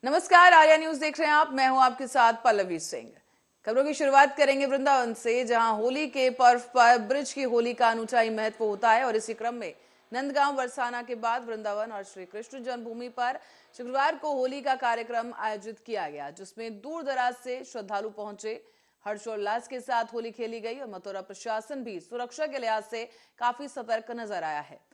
नमस्कार, आर्या न्यूज देख रहे हैं आप। मैं हूं आपके साथ पल्लवी सिंह। खबरों की शुरुआत करेंगे वृंदावन से, जहां होली के पर्व पर ब्रिज की होली का अनूठा ही महत्व होता है। और इसी क्रम में नंदगांव बरसाना के बाद वृंदावन और श्री कृष्ण जन्मभूमि पर शुक्रवार को होली का कार्यक्रम आयोजित किया गया, जिसमें दूर दराज से श्रद्धालु पहुंचे। हर्षोल्लास के साथ होली खेली गई और मथुरा प्रशासन भी सुरक्षा के लिहाज से काफी सतर्क नजर आया है।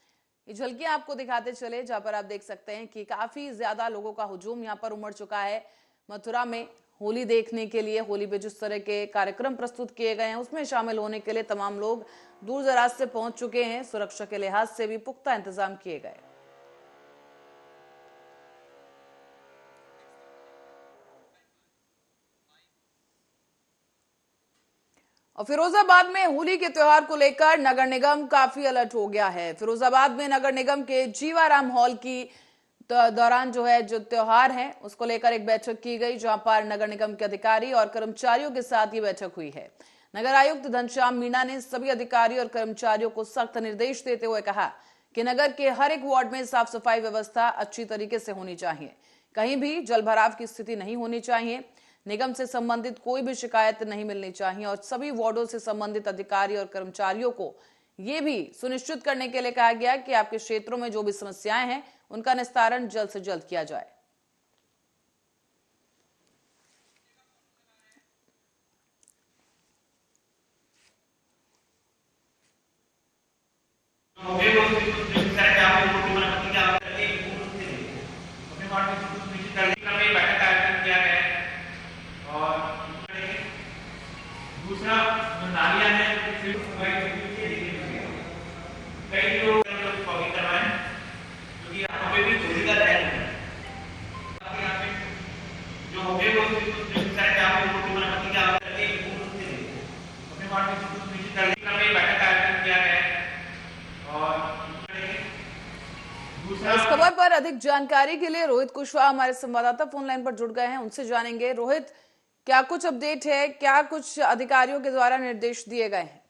ये झलकियां आपको दिखाते चले, जहां पर आप देख सकते हैं कि काफी ज्यादा लोगों का हुजूम यहां पर उमड़ चुका है मथुरा में होली देखने के लिए। होली पे जिस तरह के कार्यक्रम प्रस्तुत किए गए हैं, उसमें शामिल होने के लिए तमाम लोग दूर दराज से पहुंच चुके हैं। सुरक्षा के लिहाज से भी पुख्ता इंतजाम किए गए। और फिरोजाबाद में होली के त्योहार को लेकर नगर निगम काफी अलर्ट हो गया है। फिरोजाबाद में नगर निगम के जीवाराम हॉल की दौरान जो त्योहार है उसको लेकर एक बैठक की गई, जहां पर नगर निगम के अधिकारी और कर्मचारियों के साथ ये बैठक हुई है। नगर आयुक्त घनश्याम मीणा ने सभी अधिकारी और कर्मचारियों को सख्त निर्देश देते हुए कहा कि नगर के हर एक वार्ड में साफ सफाई व्यवस्था अच्छी तरीके से होनी चाहिए, कहीं भी जलभराव की स्थिति नहीं होनी चाहिए, निगम से संबंधित कोई भी शिकायत नहीं मिलनी चाहिए और सभी वार्डों से संबंधित अधिकारी और कर्मचारियों को यह भी सुनिश्चित करने के लिए कहा गया कि आपके क्षेत्रों में जो भी समस्याएं हैं उनका निस्तारण जल्द से जल्द किया जाए। दूसरा जो नालियां हैं कई लोग फॉगिंग करवाएं, क्योंकि यहाँ पे भी चोरी का ट्रेंड है। यहाँ पे जो हो गए वो अपने वार्ड में बैठक आयोजन किया गया और इस खबर पर अधिक जानकारी के लिए रोहित कुशवाहा हमारे संवाददाता फोन लाइन पर जुड़ गए हैं, उनसे जानेंगे। रोहित, क्या कुछ अपडेट है, क्या कुछ अधिकारियों के द्वारा निर्देश दिए गए हैं?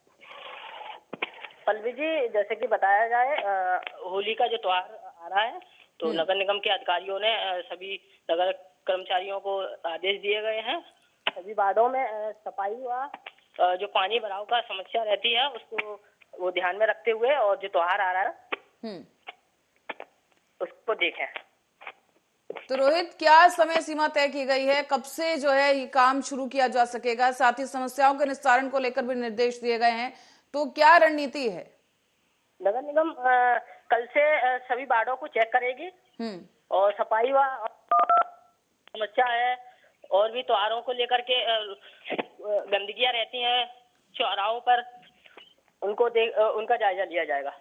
पल्लवी जी, जैसे कि बताया जाए, होली का जो त्योहार आ रहा है तो नगर निगम के अधिकारियों ने सभी नगर कर्मचारियों को आदेश दिए गए हैं। सभी वार्डों में सफाई व जो पानी भराव का समस्या रहती है उसको वो ध्यान में रखते हुए और जो त्योहार आ रहा है उसको देखें। तो रोहित, क्या समय सीमा तय की गई है, कब से ये काम शुरू किया जा सकेगा? साथ ही समस्याओं के निस्तारण को लेकर भी निर्देश दिए गए हैं, तो क्या रणनीति है? नगर निगम कल से सभी वार्डों को चेक करेगी और सफाई व समस्या है और भी त्योहारों को लेकर के गंदगियां रहती हैं चौराहों पर, उनका जायजा लिया जाएगा।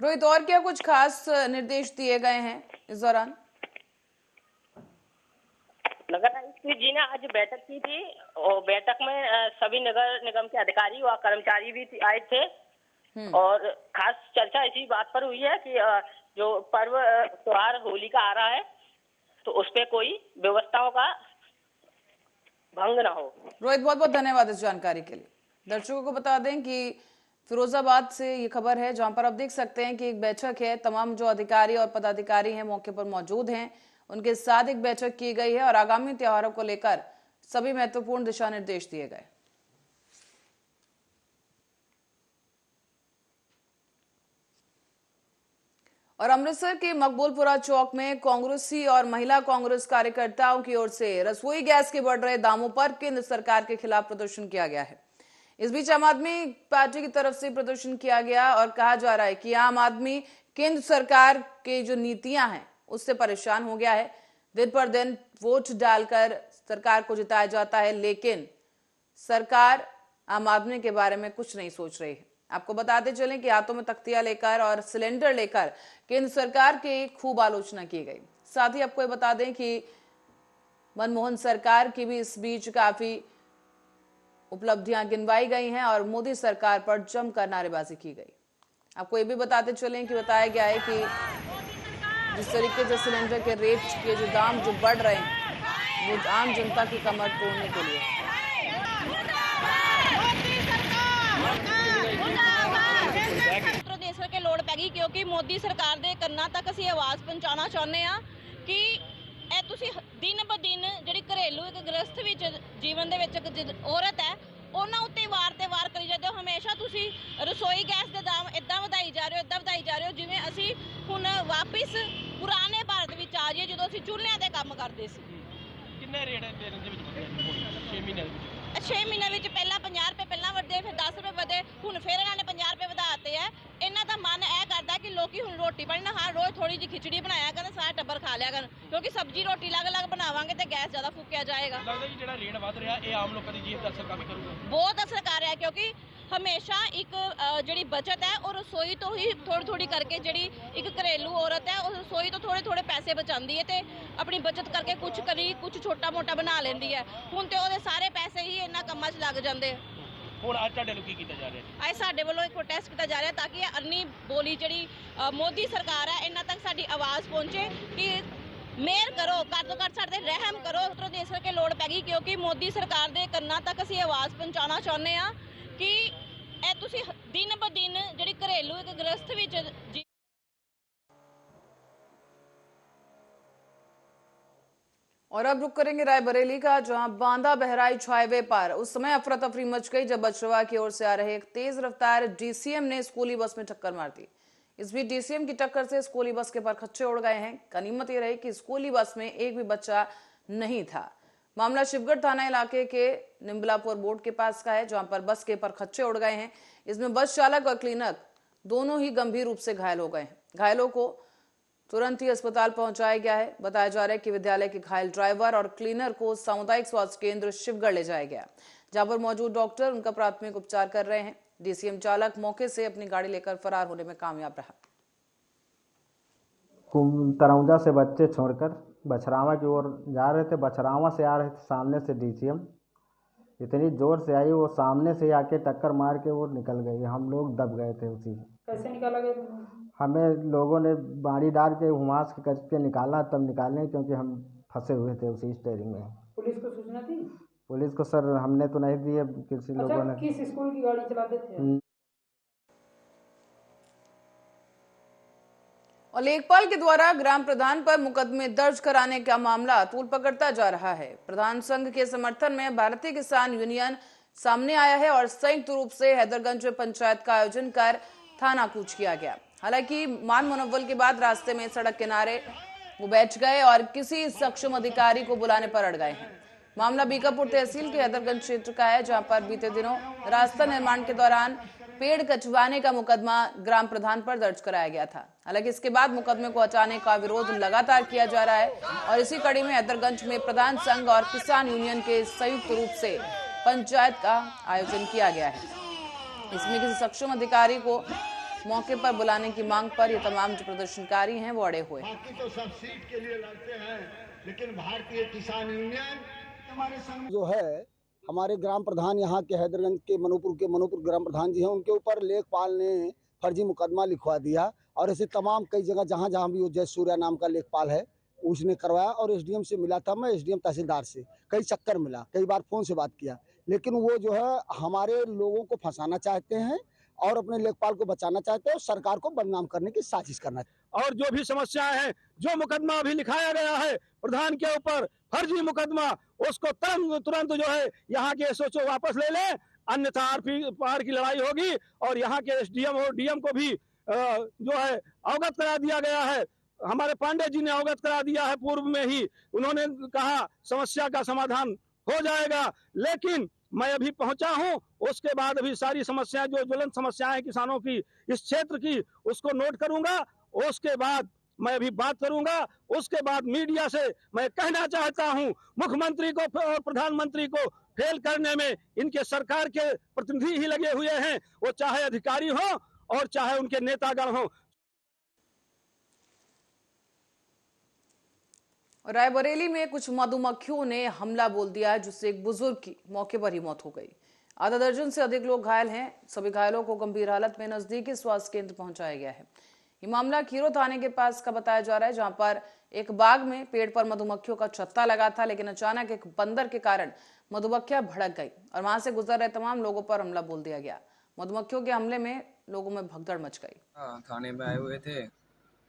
रोहित, और क्या कुछ खास निर्देश दिए गए हैं इस दौरान? नगर आयुक्त जी ने आज बैठक की थी और बैठक में सभी नगर निगम के अधिकारी व कर्मचारी भी आए थे और खास चर्चा इसी बात पर हुई है कि जो पर्व त्योहार होली का आ रहा है तो उस पे कोई व्यवस्थाओं का भंग ना हो। रोहित, बहुत बहुत धन्यवाद इस जानकारी के लिए। दर्शकों को बता दें कि फिरोजाबाद से ये खबर है, जहां पर आप देख सकते हैं कि एक बैठक है, तमाम जो अधिकारी और पदाधिकारी हैं मौके पर मौजूद हैं, उनके साथ एक बैठक की गई है और आगामी त्योहारों को लेकर सभी महत्वपूर्ण दिशा निर्देश दिए गए। और अमृतसर के मकबूलपुरा चौक में कांग्रेसी और महिला कांग्रेस कार्यकर्ताओं की ओर से रसोई गैस के बढ़ रहे दामों पर केंद्र सरकार के खिलाफ प्रदर्शन किया गया है। इस बीच आम आदमी पार्टी की तरफ से प्रदर्शन किया गया और कहा जा रहा है कि आम आदमी केंद्र सरकार के जो नीतियां हैं उससे परेशान हो गया है। दिन पर दिन वोट डालकर सरकार को जिताया जाता है, लेकिन सरकार आम आदमी के बारे में कुछ नहीं सोच रही है। आपको बताते चलें कि हाथों में तख्तियां लेकर और सिलेंडर लेकर केंद्र सरकार की खूब आलोचना की गई। साथ ही आपको ये बता दें कि मनमोहन सरकार की भी इस बीच काफी उपलब्धियां गिनवाई गई हैं और मोदी सरकार पर जमकर नारेबाजी की गई। आपको ये भी बताते चलें कि बताया गया है कि जिस तरीके से सिलेंडर के रेट के जो दाम जो बढ़ रहे हैं वो आम जनता की कमर तोड़ने के लिए। देश के लोड़ पैगी क्योंकि मोदी सरकार दे करना तक असीं आवाज़ पहुंचाना चाहुंदे आ कि ਤੁਸੀਂ ਦਿਨ ਬ ਦਿਨ ਜਿਹੜੀ ਘਰੇਲੂ ਇੱਕ ਗ੍ਰਸਥ ਵਿੱਚ ਜੀਵਨ ਦੇ ਵਿੱਚ ਇੱਕ ਔਰਤ ਹੈ ਉਹਨਾਂ ਉੱਤੇ ਵਾਰ ਤੇ ਵਾਰ ਕਰੀ ਜਾਂਦੇ ਹੋ। ਹਮੇਸ਼ਾ ਤੁਸੀਂ ਰਸੋਈ ਗੈਸ ਦੇ ਦਾਮ ਇਦਾਂ ਵਧਾਈ ਜਾ ਰਹੇ ਹੋ ਜਿਵੇਂ ਅਸੀਂ ਹੁਣ ਵਾਪਿਸ ਪੁਰਾਣੇ ਭਾਰਤ ਵਿੱਚ ਆ ਜਾਈਏ ਜਦੋਂ ਅਸੀਂ ਚੁੱਲ੍ਹਿਆਂ ਤੇ ਕੰਮ ਕਰਦੇ ਸੀ। ਕਿੰਨੇ ਰੇਟ ਹੈ ਦੇ ਵਿੱਚ ਵਧਿਆ 6 ਮਹੀਨਿਆਂ ਦੇ ਵਿੱਚ? 6 ਮਹੀਨਿਆਂ ਵਿੱਚ ਪਹਿਲਾਂ 50 ਰੁਪਏ ਪਹਿਲਾਂ ਵਧੇ, ਫਿਰ 10 ਰੁਪਏ ਵਧੇ, ਹੁਣ ਫਿਰ ਇਹਨਾਂ ਨੇ 50 ਰੁਪਏ ਵਧਾਤੇ ਹੈ। ਇਹਨਾਂ ਦਾ ਮਨ ਇਹ ਕਰਦਾ ਕਿ ਲੋਕੀ ਹੁਣ ਰੋਟੀ ਪਾਣੀ ਨਾ ਖਾਣ, ਰੋਜ਼ ਥੋੜੀ ਜਿਹੀ ਖਿਚੜੀ ਬਣਾਇਆ ਕਰਨ, ਸਾਰਾ ਟੱਬਰ ਖਾ ਲਿਆ ਕਰਨ, ਕਿਉਂਕਿ ਸਬਜ਼ੀ ਰੋਟੀ ਅਲੱਗ-ਅਲੱਗ ਬਣਾਵਾਂਗੇ ਤੇ ਗੈਸ ਜ਼ਿਆਦਾ ਫੂਕਿਆ ਜਾਏਗਾ। ਲੱਗਦਾ ਜੀ ਜਿਹੜਾ ਰੇਟ ਵੱਧ ਰਿਹਾ ਇਹ ਆਮ ਲੋਕਾਂ ਦੀ ਜੇਬ ਤੇ ਅਸਰ ਕਾਫੀ ਕਰੂਗਾ। ਬਹੁਤ ਅਸਰ ਕਰ ਰਿਹਾ ਕਿਉਂਕਿ ਹਮੇਸ਼ਾ ਇੱਕ ਜਿਹੜੀ ਬਚਤ ਹੈ ਉਹ ਰਸੋਈ ਤੋਂ ਹੀ ਥੋੜੀ ਕਰਕੇ ਜਿਹੜੀ ਇੱਕ ਘਰੇਲੂ ਔਰਤ ਹੈ ਉਹ ਰਸੋਈ ਤੋਂ ਥੋੜੇ ਪੈਸੇ ਬਚਾਉਂਦੀ ਹੈ ਤੇ ਆਪਣੀ ਬਚਤ ਕਰਕੇ ਕੁਝ ਛੋਟਾ ਮੋਟਾ ਬਣਾ ਲੈਂਦੀ ਹੈ। ਹੁਣ ਤੇ ਉਹਦੇ ਸਾਰੇ ਪੈਸੇ ਹੀ ਇਹਨਾਂ ਕੰਮਾਂ 'ਚ ਲੱਗ ਜਾਂਦੇ ਆ। ਹੁਣ ਅੱਜ ਤੁਹਾਡੇ ਨੂੰ ਕੀ ਕੀਤਾ ਜਾ ਰਿਹਾ? ਅੱਜ ਸਾਡੇ ਵੱਲੋਂ ਇੱਕ ਪ੍ਰੋਟੈਸਟ ਕੀਤਾ ਜਾ ਰਿਹਾ ਤਾਂ ਕਿ ਇਹ ਅਰਨੀ ਬੋਲੀ ਜਿਹੜੀ ਮੋਦੀ ਸਰਕਾਰ ਹੈ ਇਹਨਾਂ ਤੱਕ ਸਾਡੀ ਆਵਾਜ਼ ਪਹੁੰਚੇ ਕਿ ਮਿਹਰ ਕਰੋ, ਘੱਟ ਤੋਂ ਘੱਟ ਸਾਡੇ ਰਹਿਮ ਕਰੋ। ਉੱਤਰ ਦੇਸ਼ ਕਰਕੇ ਲੋੜ ਪੈ ਗਈ ਕਿਉਂਕਿ ਮੋਦੀ ਸਰਕਾਰ ਦੇ ਕੰਨਾਂ ਤੱਕ ਅਸੀਂ ਆਵਾਜ਼ ਪਹੁੰਚਾਉਣਾ ਚਾਹੁੰਦੇ ਹਾਂ ਕਿ ਇਹ ਤੁਸੀਂ ਦਿਨ ਬ ਦਿਨ ਜਿਹੜੀ ਘਰੇਲੂ ਇੱਕ ਗ੍ਰਸਥ ਵਿੱਚ और अब रुक करेंगे रायबरेली का, जहां बांदा बहराइच हाईवे पर उस समय अफरा तफरी मच गई जब बछवा की ओर से आ रहे एक तेज रफ्तार डीसीएम ने स्कूली बस में टक्कर मार दी। इस बीच डीसीएम की टक्कर से स्कूली बस के परखच्चे उड़ गए हैं। गनीमत ये रही कि स्कूली बस में एक भी बच्चा नहीं था। मामला शिवगढ़ थाना इलाके के निम्बलापुर बोर्ड के पास का है, जहां पर बस के परखच्चे उड़ गए हैं। इसमें बस चालक और क्लीनर दोनों ही गंभीर रूप से घायल हो गए हैं। घायलों को तुरंत ही अस्पताल पहुंचाया गया है। बताया जा रहा है कि विद्यालय के घायल ड्राइवर और क्लीनर को सामुदायिक स्वास्थ्य केंद्र शिवगढ़ ले जाया गया, जहां पर मौजूद डॉक्टर उनका प्राथमिक उपचार कर रहे हैं। डीसीएम चालक मौके से अपनी गाड़ी लेकर फरार होने में कामयाब रहा। तरौजा से बच्चे छोड़कर बछरावा की ओर जा रहे थे, बछरावा से आ रहे थे, सामने से डीसीएम इतनी जोर से आई, वो सामने से आके टक्कर मार के वो निकल गई। हम लोग दब गए थे उसी। कैसे निकाला गया? हमें लोगों ने बाड़ी डाल के हुमास के कस के निकाला, तब निकाले क्योंकि हम फंसे हुए थे उसी स्टेयरिंग में। पुलिस को सूचना दी? पुलिस को सर हमने तो नहीं दी है, किसी लोगों ने। किस स्कूल की गाड़ी चलाते थे? और लेखपाल के द्वारा ग्राम प्रधान पर मुकदमे दर्ज कराने का मामला तूल पकड़ता जा रहा है। प्रधान संघ के समर्थन में भारतीय किसान यूनियन सामने आया है और संयुक्त रूप से हैदरगंज में पंचायत का आयोजन कर थाना कूच किया गया। हालांकि मान मनोबल के बाद रास्ते में सड़क किनारे वो बैठ गए और किसी सक्षम अधिकारी को बुलाने पर अड़ गए हैं। मामला बीकापुर तहसील के हैदरगंज क्षेत्र का है, जहां पर बीते दिनों रास्ता निर्माण के दौरान पेड़ कटवाने का मुकदमा ग्राम प्रधान पर दर्ज कराया गया था। हालांकि इसके बाद मुकदमे को हटाने का विरोध लगातार किया जा रहा है और इसी कड़ी में हैदरगंज में प्रधान संघ और किसान यूनियन के संयुक्त रूप से पंचायत का आयोजन किया गया है। इसमें किसी सक्षम अधिकारी को मौके पर बुलाने की मांग पर ये तमाम जो प्रदर्शनकारी हैं वो अड़े हुए हैं। बाकी तो सब सीट के लिए लड़ते हैं, लेकिन भारतीय किसान यूनियन हमारे संग जो है हमारे ग्राम प्रधान यहाँ के हैदरगंज के मनोपुर ग्राम प्रधान जी हैं, उनके ऊपर लेखपाल ने फर्जी मुकदमा लिखवा दिया और ऐसे तमाम कई जगह जहाँ जहाँ भी वो जय सूर्या नाम का लेखपाल है उसने करवाया। और एसडीएम से मिला था मैं, एसडीएम तहसीलदार से कई चक्कर मिला, कई बार फोन से बात किया, लेकिन वो जो है हमारे लोगों को फंसाना चाहते हैं और अपने लेखपाल को बचाना चाहते हैं और सरकार को बदनाम करने की साजिश करना चाहते हैं। और जो भी समस्याएं हैं, जो मुकदमा अभी लिखाया गया है प्रधान के ऊपर फर्जी मुकदमा, उसको तुरंत जो है यहाँ के एसओ वापस ले लें, अन्यथा आर की लड़ाई होगी। और यहाँ के एसडीएम और डीएम को भी जो है अवगत करा दिया गया है। हमारे पांडे जी ने अवगत करा दिया है पूर्व में ही, उन्होंने कहा समस्या का समाधान हो जाएगा, लेकिन मैं अभी पहुंचा हूं, उसके बाद अभी सारी समस्याएं जो ज्वलंत समस्याएं किसानों की इस क्षेत्र की उसको नोट करूंगा, उसके बाद मैं अभी बात करूंगा। उसके बाद मीडिया से मैं कहना चाहता हूं मुख्यमंत्री को और प्रधानमंत्री को फेल करने में इनके सरकार के प्रतिनिधि ही लगे हुए हैं, वो चाहे अधिकारी हो और चाहे उनके नेतागण हो। रायबरेली में कुछ मधुमक्खियों ने हमला बोल दिया है, जिससे एक बुजुर्ग की मौके पर ही मौत हो गई। आधा दर्जन से अधिक लोग घायल हैं। सभी घायलों को गंभीर हालत में नजदीकी स्वास्थ्य केंद्र पहुंचाया गया है। ये मामला खीरो थाने के पास का बताया जा रहा है, जहां पर एक बाग में पेड़ पर मधुमक्खियों का छत्ता लगा था, लेकिन अचानक एक बंदर के कारण मधुमक्खियां भड़क गई और वहां से गुजर रहे तमाम लोगों पर हमला बोल दिया गया। मधुमक्खियों के हमले में लोगों में भगदड़ मच गई। थाने में आए हुए थे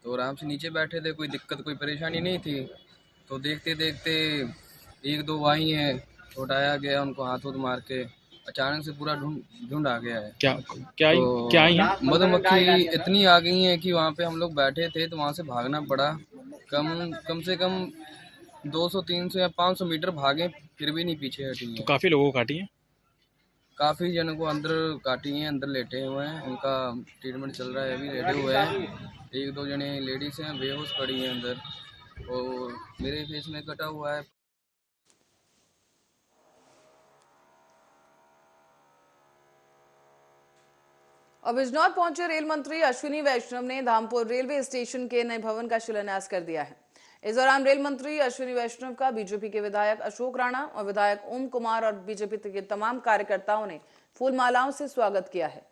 तो आराम से नीचे बैठे थे, कोई दिक्कत कोई परेशानी नहीं थी। तो देखते देखते एक दो आई हैं, उठाया गया उनको हाथ मार के। अचानक से पूरा झुंड आ गया है। क्या मधुमक्खी इतनी आ गई है कि वहाँ पे हम लोग बैठे थे तो वहाँ से भागना पड़ा। कम से कम 200 300 या 500 मीटर भागे, फिर भी नहीं पीछे हटी है। तो काफी लोगों को काटी है। काफी जनों को अंदर काटी हैं, अंदर लेटे हुए हैं, उनका ट्रीटमेंट चल रहा है, अभी लेटे हुए हैं। एक दो जने लेडीज हैं बेहोश पड़ी हैं अंदर, और मेरे फेस में कटा हुआ है। और बिजनौर पहुंचे रेल मंत्री अश्विनी वैष्णव ने धामपुर रेलवे स्टेशन के नए भवन का शिलान्यास कर दिया है। इस दौरान रेल मंत्री अश्विनी वैष्णव का बीजेपी के विधायक अशोक राणा और विधायक ओम कुमार और बीजेपी के तमाम कार्यकर्ताओं ने फूल मालाओं से स्वागत किया है।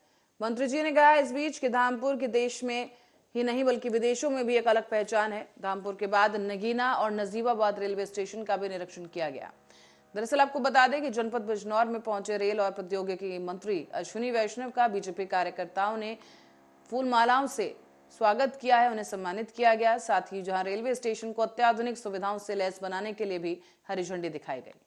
मंत्री जी ने कहा इस बीच कि धामपुर की देश में ही नहीं बल्कि विदेशों में भी एक अलग पहचान है। धामपुर के बाद नगीना और नजीबाबाद रेलवे स्टेशन का भी निरीक्षण किया गया। दरअसल आपको बता दें कि जनपद बिजनौर में पहुंचे रेल और प्रौद्योगिकी मंत्री अश्विनी वैष्णव का बीजेपी कार्यकर्ताओं ने फूल मालाओं से स्वागत किया है, उन्हें सम्मानित किया गया। साथ ही जहां रेलवे स्टेशन को अत्याधुनिक सुविधाओं से लैस बनाने के लिए भी हरी झंडी दिखाई गई।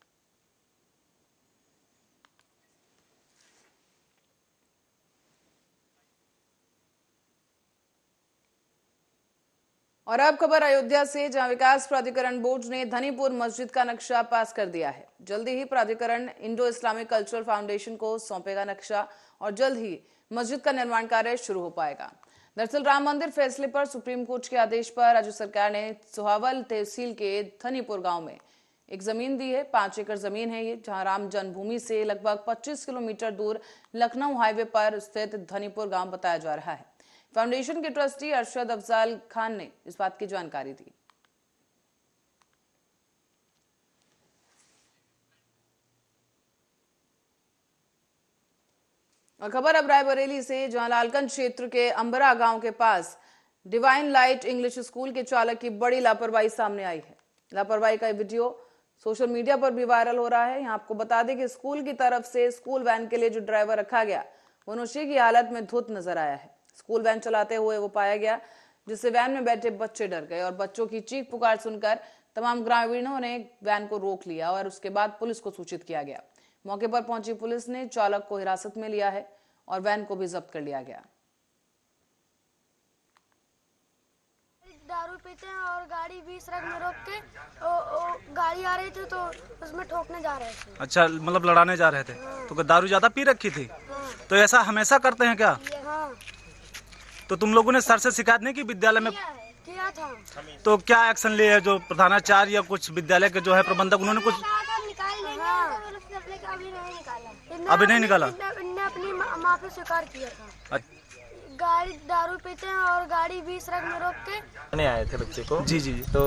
और अब खबर अयोध्या से, जहां विकास प्राधिकरण बोर्ड ने धनीपुर मस्जिद का नक्शा पास कर दिया है। जल्दी ही प्राधिकरण इंडो इस्लामिक कल्चरल फाउंडेशन को सौंपेगा नक्शा और जल्द ही मस्जिद का निर्माण कार्य शुरू हो पाएगा। दरअसल राम मंदिर फैसले पर सुप्रीम कोर्ट के आदेश पर राज्य सरकार ने सोहावल तहसील के धनीपुर गांव में एक जमीन दी है। 5 एकड़ जमीन है ये, जहां राम जन्मभूमि से लगभग 25 किलोमीटर दूर लखनऊ हाईवे पर स्थित धनीपुर गांव बताया जा रहा है। फाउंडेशन के ट्रस्टी अरशद अफजाल खान ने इस बात की जानकारी दी। और खबर अब रायबरेली से, जहां लालगंज क्षेत्र के अंबरा गांव के पास डिवाइन लाइट इंग्लिश स्कूल के चालक की बड़ी लापरवाही सामने आई है। लापरवाही का वीडियो सोशल मीडिया पर भी वायरल हो रहा है। यहां आपको बता दें कि स्कूल की तरफ से स्कूल वैन के लिए जो ड्राइवर रखा गया वो नशे की हालत में धुत नजर आया है। स्कूल वैन चलाते हुए वो पाया गया, जिससे वैन में बैठे बच्चे डर गए और बच्चों की चीख पुकार सुनकर तमाम ग्रामीणों ने वैन को रोक लिया और उसके बाद पुलिस को सूचित किया गया। मौके पर पहुंची पुलिस ने चालक को हिरासत में लिया है और वैन को भी जब्त कर लिया गया। दारू पीते हैं और गाड़ी भी सड़क में रोक के गाड़ी आ रही थी तो उसमें ठोकने जा रहे थे। अच्छा, मतलब लड़ाने जा रहे थे। हाँ। तो दारू ज्यादा पी रखी थी? हाँ। तो ऐसा हमेशा करते हैं क्या? हाँ। तो तुम लोगों ने सर से शिकायत नहीं की विद्यालय में? किया था। तो क्या एक्शन लिए है जो प्रधानाचार्य या कुछ विद्यालय के जो है प्रबंधक, उन्होंने कुछ अभी नहीं निकाला? इन्होंने अपनी माँ पे स्वीकार किया था। गाड़ी दारू पीते हैं और गाड़ी भी सड़क में रोक के आए थे बच्चे को। जी जी। तो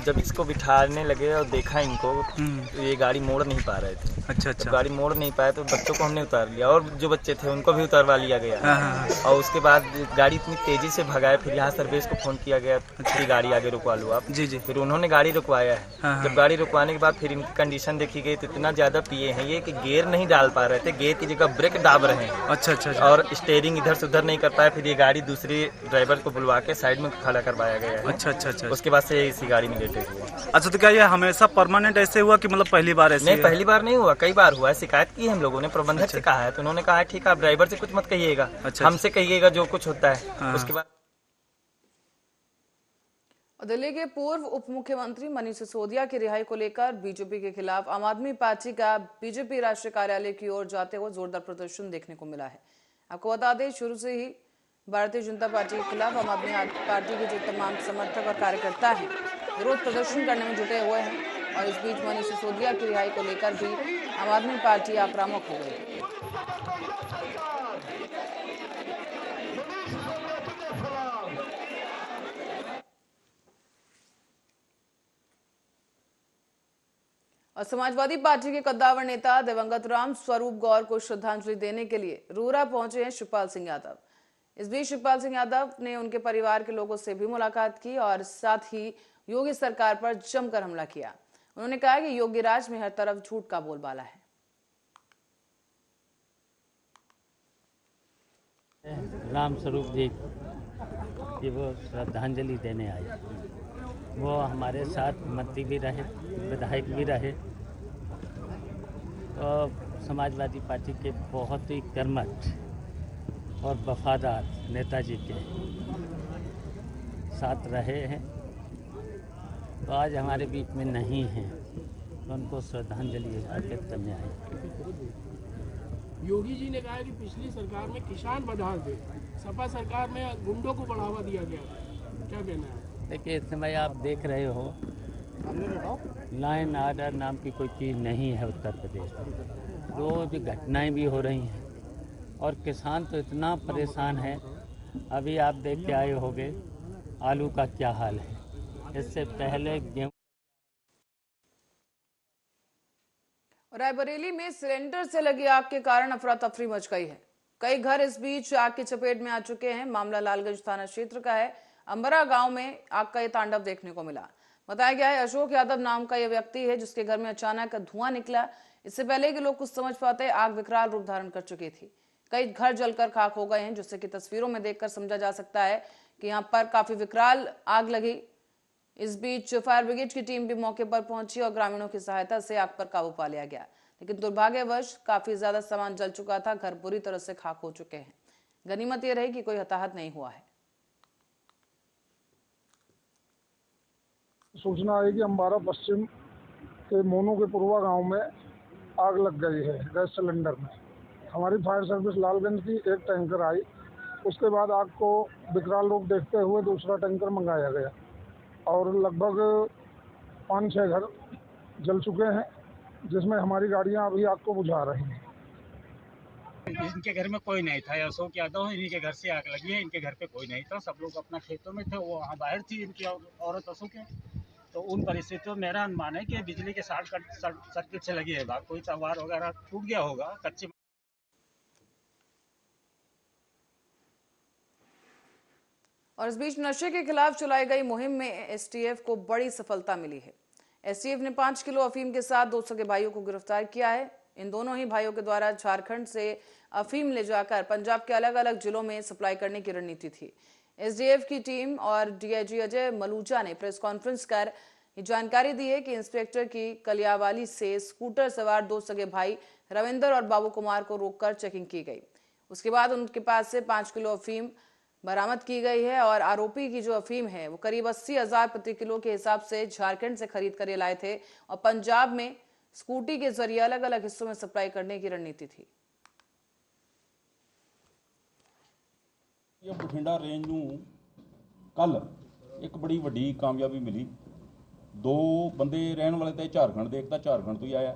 जब इसको बिठाने लगे और देखा इनको तो ये गाड़ी मोड़ नहीं पा रहे थे। अच्छा अच्छा। तो गाड़ी मोड़ नहीं पाए तो बच्चों को हमने उतार लिया और जो बच्चे थे उनको भी उतारवा लिया गया। हाँ। और उसके बाद गाड़ी इतनी तेजी से भगाए, फिर यहाँ सर्विस को फोन किया गया, फिर गाड़ी आगे रुकवा लो आप। जी जी। फिर उन्होंने गाड़ी रुकवाया है। हाँ। जब गाड़ी रुकवाने के बाद फिर इनकी कंडीशन देखी गई तो इतना ज्यादा पिए हैं ये कि गियर नहीं डाल पा रहे थे, गियर की जगह ब्रेक दाब रहे हैं। अच्छा अच्छा। और स्टेयरिंग इधर से उधर नहीं कर पाए, फिर ये गाड़ी दूसरे ड्राइवर को बुलवा के साइड में खड़ा करवाया गया है। अच्छा अच्छा अच्छा। उसके बाद से इसी गाड़ी में लेटे हुए। अच्छा, तो क्या ये हमेशा परमानेंट ऐसे हुआ कि मतलब पहली बार ऐसे? नहीं, पहली बार नहीं हुआ, कई बार हुआ है। शिकायत की हम लोगों ने, प्रबंधक से कहा है तो उन्होंने कहा है ठीक है आप ड्राइवर से कुछ मत कहिएगा, हमसे कहिएगा जो कुछ होता है। हाँ। उसके बाद दिल्ली के पूर्व उप मुख्यमंत्री मनीष सिसोदिया की रिहाई को लेकर बीजेपी के खिलाफ आम आदमी पार्टी का बीजेपी राष्ट्रीय कार्यालय की ओर जाते हुए जोरदार प्रदर्शन देखने को मिला है। आपको बता दें शुरू से ही भारतीय जनता पार्टी के खिलाफ आम आदमी पार्टी के जो तमाम समर्थक और कार्यकर्ता हैं विरोध प्रदर्शन करने में जुटे हुए हैं और इस बीच मनीष सिसोदिया की रिहाई को लेकर भी आम आदमी पार्टी आक्रामक हो गई। और समाजवादी पार्टी के कद्दावर नेता दिवंगत राम स्वरूप गौर को श्रद्धांजलि देने के लिए रूरा पहुंचे हैं शिवपाल सिंह यादव। इस बीच शिवपाल सिंह यादव ने उनके परिवार के लोगों से भी मुलाकात की और साथ ही योगी सरकार पर जमकर हमला किया। उन्होंने कहा कि योगी राज में हर तरफ झूठ का बोलबाला है। राम स्वरूप जी ये वो श्रद्धांजलि देने आए। वो हमारे साथ मंत्री भी रहे, विधायक भी रहे, तो समाजवादी पार्टी के बहुत ही कर्मठ और वफादार नेताजी के साथ रहे हैं। तो आज हमारे बीच में नहीं हैं, तो उनको श्रद्धांजलि अर्पित करने आए। योगी जी ने कहा है कि पिछली सरकार में किसान बदहाल थे, सपा सरकार में गुंडों को बढ़ावा दिया गया, क्या कहना है? देखिए, इस समय आप देख रहे हो लाइन आर्डर नाम की कोई चीज़ नहीं है उत्तर प्रदेश में। रोज घटनाएं भी हो रही हैं और किसान तो इतना परेशान है। अभी आप देख के आए होंगे आलू का क्या हाल है, इससे पहले गेहूं। रायबरेली में सिलेंडर से लगी आग के कारण अफरा तफरी मच गई है। कई घर इस बीच आग की चपेट में आ चुके हैं। मामला लालगंज थाना क्षेत्र का है। अंबरा गांव में आग का ये तांडव देखने को मिला। बताया गया है अशोक यादव नाम का यह व्यक्ति है जिसके घर में अचानक धुआं निकला। इससे पहले कि लोग कुछ समझ पाते आग विकराल रूप धारण कर चुकी थी। कई घर जलकर खाक हो गए हैं, जिससे कि तस्वीरों में देखकर समझा जा सकता है कि यहाँ पर काफी विकराल आग लगी। इस बीच फायर ब्रिगेड की टीम भी मौके पर पहुंची और ग्रामीणों की सहायता से आग पर काबू पा लिया गया, लेकिन दुर्भाग्यवश काफी ज्यादा सामान जल चुका था। घर बुरी तरह से खाक हो चुके हैं। गनीमत यह रही कि कोई हताहत नहीं हुआ है। सूचना आई कि अंबारा पश्चिम के मोनू के पूर्वा गांव में आग लग गई है गैस सिलेंडर में। हमारी फायर सर्विस लालगंज की एक टैंकर आई, उसके बाद आग को विकराल रूप देखते हुए दूसरा टैंकर मंगाया गया और लगभग 5-6 घर जल चुके हैं, जिसमें हमारी गाड़ियां अभी आग को बुझा रही हैं। इनके घर में कोई नहीं था, अशोक यादव इन्हीं के घर से आग लगी है। इनके घर पे कोई नहीं था, सब लोग अपना खेतों में थे, वो वहाँ बाहर थी इनकी औरत अशोक है। तो उन परिस्थितियों में मेरा अनुमान है कि बिजली के शॉर्ट सर्किट से लगी है बात, कोई तार वगैरह टूट गया होगा कच्चे। और इस बीच नशे के खिलाफ चलाई गई मुहिम में एसटीएफ को बड़ी सफलता मिली है। एसटीएफ ने 5 किलो अफीम के साथ 2 सगे भाइयों को गिरफ्तार किया है। इन दोनों ही भाइयों के द्वारा झारखंड से अफीम ले जाकर पंजाब के अलग अलग जिलों में सप्लाई करने की रणनीति थी। एसडीएफ की टीम और डीआईजी अजय मलूचा ने प्रेस कॉन्फ्रेंस कर जानकारी दी है कि इंस्पेक्टर की कलियावाली से स्कूटर सवार 2 सगे भाई रविंदर और बाबू कुमार को रोककर चेकिंग की गई। उसके बाद उनके पास से 5 किलो अफीम बरामद की गई है और आरोपी की जो अफीम है वो करीब 80,000 प्रति किलो के हिसाब से झारखंड से खरीद कर लाए थे और पंजाब में स्कूटी के जरिए अलग अलग हिस्सों में सप्लाई करने की रणनीति थी। ਇਹ ਬਠਿੰਡਾ ਰੇਂਜ ਨੂੰ ਕੱਲ ਇੱਕ ਬੜੀ ਵੱਡੀ ਕਾਮਯਾਬੀ ਮਿਲੀ। 2 ਬੰਦੇ ਰਹਿਣ ਵਾਲੇ ਤਾਂ ਝਾਰਖੰਡ ਦੇ, ਇੱਕ ਤਾਂ ਝਾਰਖੰਡ ਤੋਂ ਹੀ ਆਇਆ,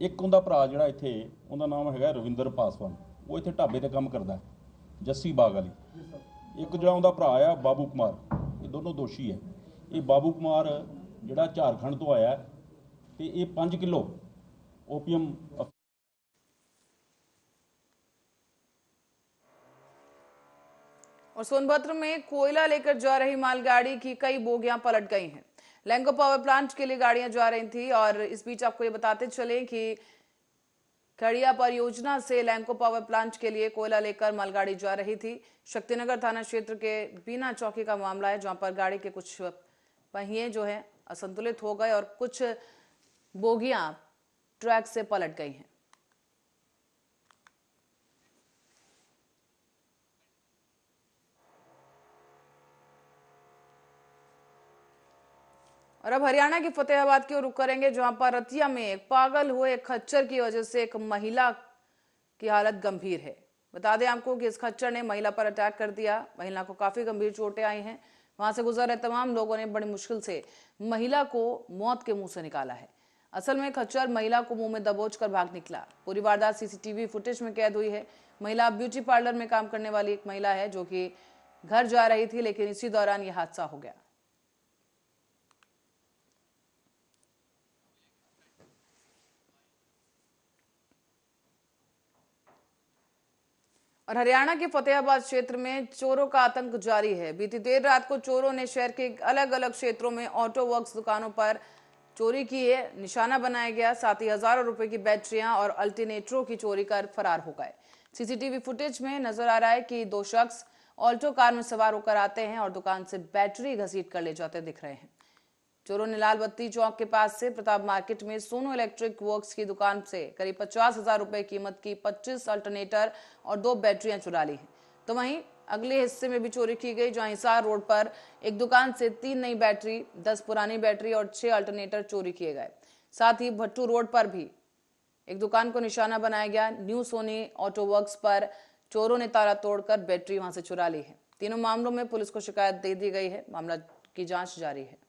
ਇੱਕ ਉਹਦਾ ਭਰਾ ਜਿਹੜਾ ਇੱਥੇ, ਉਹਦਾ ਨਾਮ ਹੈਗਾ ਰਵਿੰਦਰ ਪਾਸਵਾਨ, ਉਹ ਇੱਥੇ ਢਾਬੇ ਤੇ ਕੰਮ ਕਰਦਾ ਜੱਸੀ ਬਾਗ ਵਾਲੀ। ਇੱਕ ਜਿਹੜਾ ਉਹਦਾ ਭਰਾ ਆ ਬਾਬੂ ਕੁਮਾਰ, ਇਹ ਦੋਨੋਂ ਦੋਸ਼ੀ ਹੈ। ਇਹ ਬਾਬੂ ਕੁਮਾਰ ਜਿਹੜਾ ਝਾਰਖੰਡ ਤੋਂ ਆਇਆ ਤੇ ਇਹ 5 किलो ओपीएम। और सोनभद्र में कोयला लेकर जा रही मालगाड़ी की कई बोगियां पलट गई हैं। लैंगो पावर प्लांट के लिए गाड़ियां जा रही थी और इस बीच आपको ये बताते चले कि खड़िया परियोजना से लैंको पावर प्लांट के लिए कोयला लेकर मालगाड़ी जा रही थी। शक्तिनगर थाना क्षेत्र के बीना चौकी का मामला है, जहां पर गाड़ी के कुछ पहिए जो है असंतुलित हो गए और कुछ बोगियां ट्रैक से पलट गई हैं। और अब हरियाणा के फतेहाबाद की ओर रुख करेंगे, जहां पर रतिया में एक पागल हुए खच्चर की वजह से एक महिला की हालत गंभीर है। बता दें आपको कि इस खच्चर ने महिला पर अटैक कर दिया। महिला को काफी गंभीर चोटें आई हैं। वहां से गुजर रहे तमाम लोगों ने बड़ी मुश्किल से महिला को मौत के मुंह से निकाला है। असल में खच्चर महिला को मुंह में दबोच कर भाग निकला। पूरी वारदात सीसीटीवी फुटेज में कैद हुई है। महिला ब्यूटी पार्लर में काम करने वाली एक महिला है जो कि घर जा रही थी, लेकिन इसी दौरान यह हादसा हो गया। और हरियाणा के फतेहाबाद क्षेत्र में चोरों का आतंक जारी है। बीती देर रात को चोरों ने शहर के अलग अलग क्षेत्रों में ऑटो वर्क्स दुकानों पर चोरी की है। निशाना बनाया गया, साथ ही हजारों रुपए की बैटरियां और अल्टरनेटरों की चोरी कर फरार हो गए। सीसीटीवी फुटेज में नजर आ रहा है कि 2 शख्स ऑल्टो कार में सवार होकर आते हैं और दुकान से बैटरी घसीट कर ले जाते दिख रहे हैं। चोरों ने लाल बत्ती चौक के पास से प्रताप मार्केट में सोनू इलेक्ट्रिक वर्क्स की दुकान से करीब 50,000 रुपए कीमत की 25 अल्टरनेटर और 2 बैटरियां चुरा ली हैं। तो वहीं अगले हिस्से में भी चोरी की गई, जहां हिसार रोड पर एक दुकान से 3 नई बैटरी, 10 पुरानी बैटरी और 6 अल्टरनेटर चोरी किए गए। साथ ही भट्टू रोड पर भी एक दुकान को निशाना बनाया गया। न्यू सोनी ऑटो वर्क्स पर चोरों ने ताला तोड़कर बैटरी वहां से चुरा ली है। तीनों मामलों में पुलिस को शिकायत दे दी गई है। मामला की जांच जारी है।